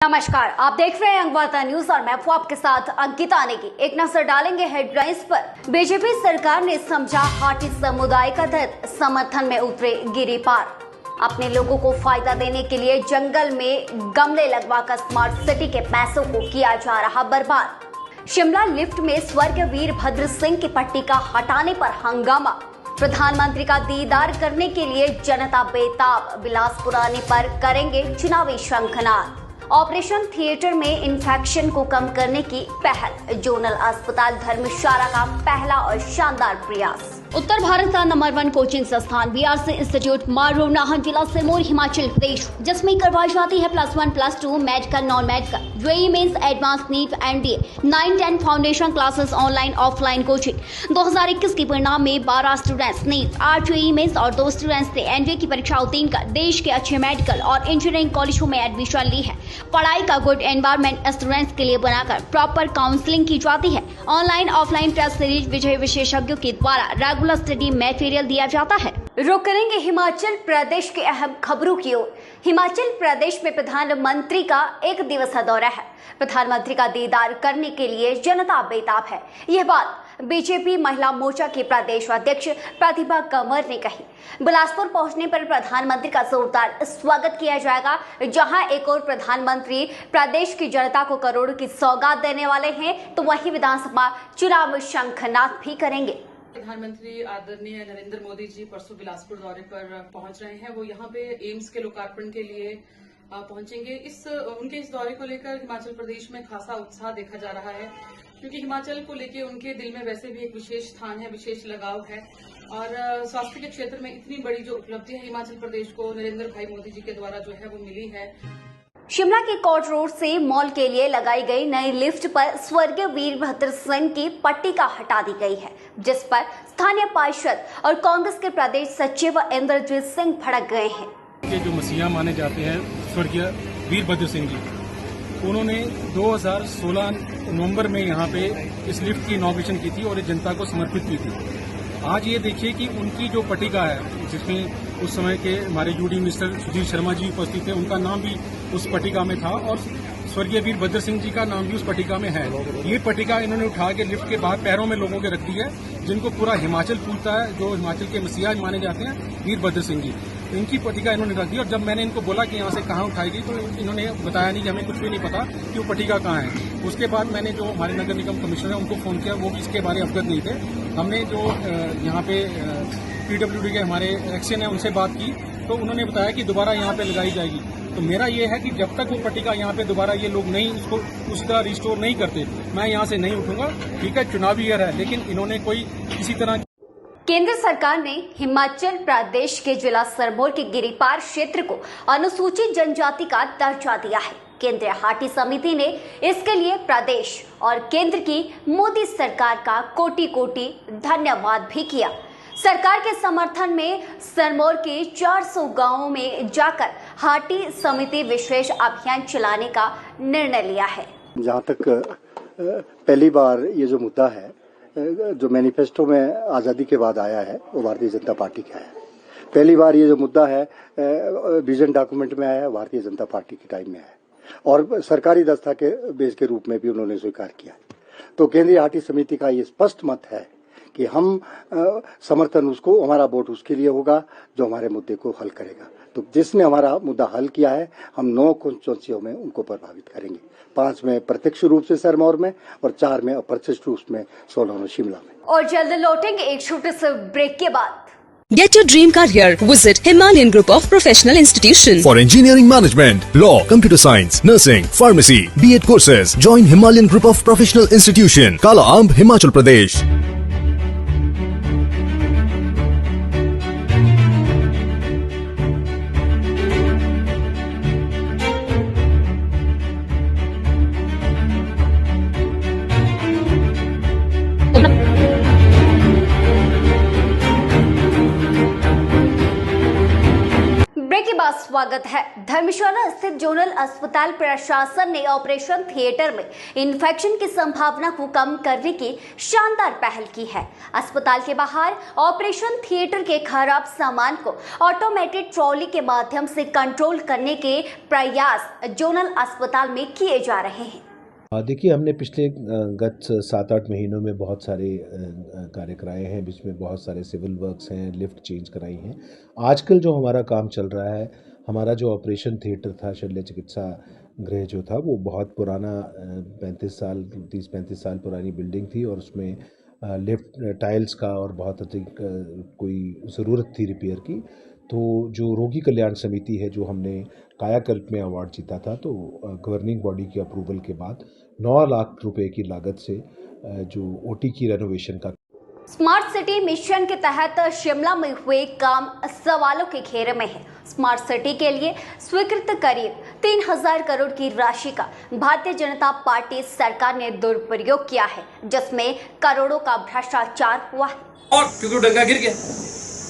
नमस्कार, आप देख रहे हैं अंगवार्ता न्यूज और मैं हूं आपके साथ अंकिता नेगी। एक नजर डालेंगे हेडलाइंस पर। बीजेपी सरकार ने समझा हाटी समुदाय का दर्द, समर्थन में उतरे गिरी पार। अपने लोगों को फायदा देने के लिए जंगल में गमले लगवाकर स्मार्ट सिटी के पैसों को किया जा रहा बर्बाद। शिमला लिफ्ट में स्वर्गीय वीरभद्र सिंह की पट्टी का हटाने पर हंगामा। प्रधानमंत्री का दीदार करने के लिए जनता बेताब। बिलासपुर आने पर करेंगे चुनावी शंखनाद। ऑपरेशन थिएटर में इन्फेक्शन को कम करने की पहल। जोनल अस्पताल धर्मशाला का पहला और शानदार प्रयास। उत्तर भारत का नंबर 1 कोचिंग संस्थान बीआरसी इंस्टीट्यूट मारू नाहन जिला सिरमौर हिमाचल प्रदेश, जिसमें करवाई जाती है +1 +2 medical non medical JEE mains advance NEET NDA 9-10 foundation classes online offline coaching. 2021 के परिणाम में 12 स्टूडेंट्स नीट 8 जेईई मेंस और 2 स्टूडेंट्स ने एनडीए की परीक्षा उत्तीर्ण कर देश के अच्छे मेडिकल और इंजीनियरिंग कॉलेजों में एडमिशन ली है। पढ़ाई का गुड एनवायरमेंट स्टूडेंट्स के लिए बनाकर प्रॉपर काउंसलिंग की जाती है। ऑनलाइन ऑफलाइन टेस्ट सीरीज विजय विशेषज्ञों के द्वारा रेगुलर स्टडी मटेरियल दिया जाता है। रुक करेंगे हिमाचल प्रदेश के अहम खबरों की ओर। हिमाचल प्रदेश में प्रधानमंत्री का 1 दिवसीय दौरा है। प्रधानमंत्री का दीदार करने के लिए जनता बेताब है। यह बात बीजेपी महिला मोर्चा की प्रदेश अध्यक्ष प्रतिभा कंवर ने कही। बिलासपुर पहुंचने पर प्रधानमंत्री का जोरदार स्वागत किया जाएगा, जहां एक और प्रधानमंत्री प्रदेश की जनता को करोड़ों की सौगात देने वाले हैं, तो वहीं विधानसभा चुनाव में शंखनाद भी करेंगे। प्रधानमंत्री आदरणीय नरेंद्र मोदी जी परसों बिलासपुर दौरे पर पहुंच रहे हैं। वो यहाँ पे एम्स के लोकार्पण के लिए पहुंचेंगे। उनके इस दौरे को लेकर हिमाचल प्रदेश में खासा उत्साह देखा जा रहा है, क्योंकि हिमाचल को लेकर उनके दिल में वैसे भी एक विशेष स्थान है, विशेष लगाव है। और स्वास्थ्य के क्षेत्र में इतनी बड़ी जो उपलब्धि है हिमाचल प्रदेश को नरेंद्र भाई मोदी जी के द्वारा जो है वो मिली है। शिमला के कोर्ट रोड से मॉल के लिए लगाई गई नई लिफ्ट पर स्वर्गीय वीरभद्र सिंह की पट्टी का हटा दी गई है, जिस पर स्थानीय पार्षद और कांग्रेस के प्रदेश सचिव इंद्रजीत सिंह भड़क गए हैं। के जो मसीहा माने जाते हैं स्वर्गीय वीरभद्र सिंह जी, उन्होंने 2016 नवंबर में यहाँ पे इस लिफ्ट की इनॉग्रेशन की थी और जनता को समर्पित की थी। आज ये देखिए कि उनकी जो पट्टिका है, जिसमें उस समय के हमारे यूडी मिनिस्टर सुधीर शर्मा जी उपस्थित थे, उनका नाम भी उस पट्टिका में था और स्वर्गीय वीरभद्र सिंह जी का नाम भी उस पट्टिका में है। ये पट्टिका इन्होंने उठा के लिफ्ट के बाहर पैरों में लोगों के रख दी है, जिनको पूरा हिमाचल पूछता है, जो हिमाचल के मसीहा माने जाते हैं वीरभद्र सिंह जी। इनकी पट्टिका इन्होंने रख दी और जब मैंने इनको बोला कि यहाँ से कहाँ उठाएगी, तो इन्होंने बताया नहीं कि हमें कुछ भी नहीं पता कि वो पट्टिका कहाँ है। उसके बाद मैंने जो हमारे नगर निगम कमिश्नर है उनको फोन किया, वो भी इसके बारे में अवगत नहीं थे। हमने जो यहाँ पे पीडब्ल्यूडी के हमारे एक्शन है उनसे बात की, तो उन्होंने बताया कि दोबारा यहाँ पे लगाई जाएगी। तो मेरा ये है कि जब तक वो पट्टिका यहाँ पे दोबारा ये लोग नहीं उसको उसी तरह रिस्टोर नहीं करते, मैं यहाँ से नहीं उठूंगा। ठीक है, चुनावी ईयर है, लेकिन इन्होंने कोई किसी तरह। केंद्र सरकार ने हिमाचल प्रदेश के जिला सिरमौर के गिरिपार क्षेत्र को अनुसूचित जनजाति का दर्जा दिया है। केंद्रीय हाटी समिति ने इसके लिए प्रदेश और केंद्र की मोदी सरकार का कोटि कोटि धन्यवाद भी किया। सरकार के समर्थन में सिरमौर के 400 गांवों में जाकर हाटी समिति विशेष अभियान चलाने का निर्णय लिया है। जहां तक पहली बार ये जो मुद्दा है, जो मैनिफेस्टो में आज़ादी के बाद आया है, वो भारतीय जनता पार्टी का है। पहली बार ये जो मुद्दा है विजन डॉक्यूमेंट में आया है, भारतीय जनता पार्टी के टाइम में है और सरकारी दस्ता के बेस के रूप में भी उन्होंने स्वीकार किया। तो केंद्रीय हाटी समिति का ये स्पष्ट मत है कि हम समर्थन उसको, हमारा वोट उसके लिए होगा जो हमारे मुद्दे को हल करेगा। तो जिसने हमारा मुद्दा हल किया है, हम 9 कॉन्स्टिट्यूंसियों में उनको प्रभावित करेंगे। 5 में प्रत्यक्ष रूप से सिरमौर में और 4 में अप्रत्यक्ष रूप में सोलन और शिमला में। और जल्द लौटेंगे एक छोटे से ब्रेक के बाद। Get your dream career. Visit Himalayan Group of Professional Institutions. For engineering management, law, computer science, nursing, pharmacy, B.Ed courses, join Himalayan Group of Professional Institution, Kala Amb, Himachal Pradesh. स्वागत है। धर्मशाला स्थित zonal अस्पताल प्रशासन ने operation theatre में infection की संभावना को कम करने की शानदार पहल की है। अस्पताल के बाहर ऑपरेशन थिएटर के खराब सामान को ऑटोमेटेड ट्रॉली के माध्यम से कंट्रोल करने के प्रयास जोनल अस्पताल में किए जा रहे हैं। देखिए, हमने पिछले गत 7-8 महीनों में बहुत सारे कार्य कराए हैं, जिसमें बहुत सारे सिविल वर्क्स हैं, लिफ्ट चेंज कराई हैं। आजकल जो हमारा काम चल रहा है, हमारा जो ऑपरेशन थिएटर था, शल्य चिकित्सा गृह जो था, वो बहुत पुराना 30-35 साल पुरानी बिल्डिंग थी और उसमें लिफ्ट टाइल्स का और बहुत अधिक कोई ज़रूरत थी रिपेयर की। तो जो रोगी कल्याण समिति है, जो हमने कायाकल्प में अवार्ड जीता था, तो गवर्निंग बॉडी की अप्रूवल के बाद 9 लाख रुपए की लागत से जो ओटी की रेनोवेशन का स्मार्ट सिटी मिशन के तहत शिमला में हुए काम सवालों के घेरे में है। स्मार्ट सिटी के लिए स्वीकृत करीब 3000 करोड़ की राशि का भारतीय जनता पार्टी सरकार ने दुरुपयोग किया है, जिसमें करोड़ों का भ्रष्टाचार हुआ है। और क्योंकि डंगा गिर गया,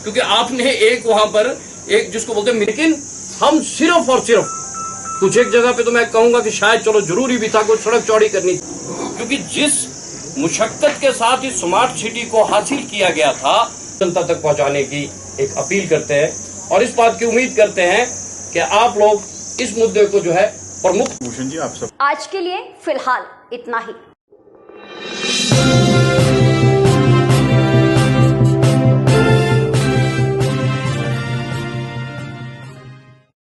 क्योंकि आपने एक वहां पर एक जिसको बोलते हैं, लेकिन हम सिर्फ और सिर्फ कुछ एक जगह पे तो मैं कहूंगा कि शायद चलो जरूरी भी था, कोई सड़क चौड़ी करनी, क्योंकि जिस मुशक्कत के साथ इस स्मार्ट सिटी को हासिल किया गया था, जनता तक पहुंचाने की एक अपील करते हैं और इस बात की उम्मीद करते हैं कि आप लोग इस मुद्दे को जो है प्रमुख। आज के लिए फिलहाल इतना ही।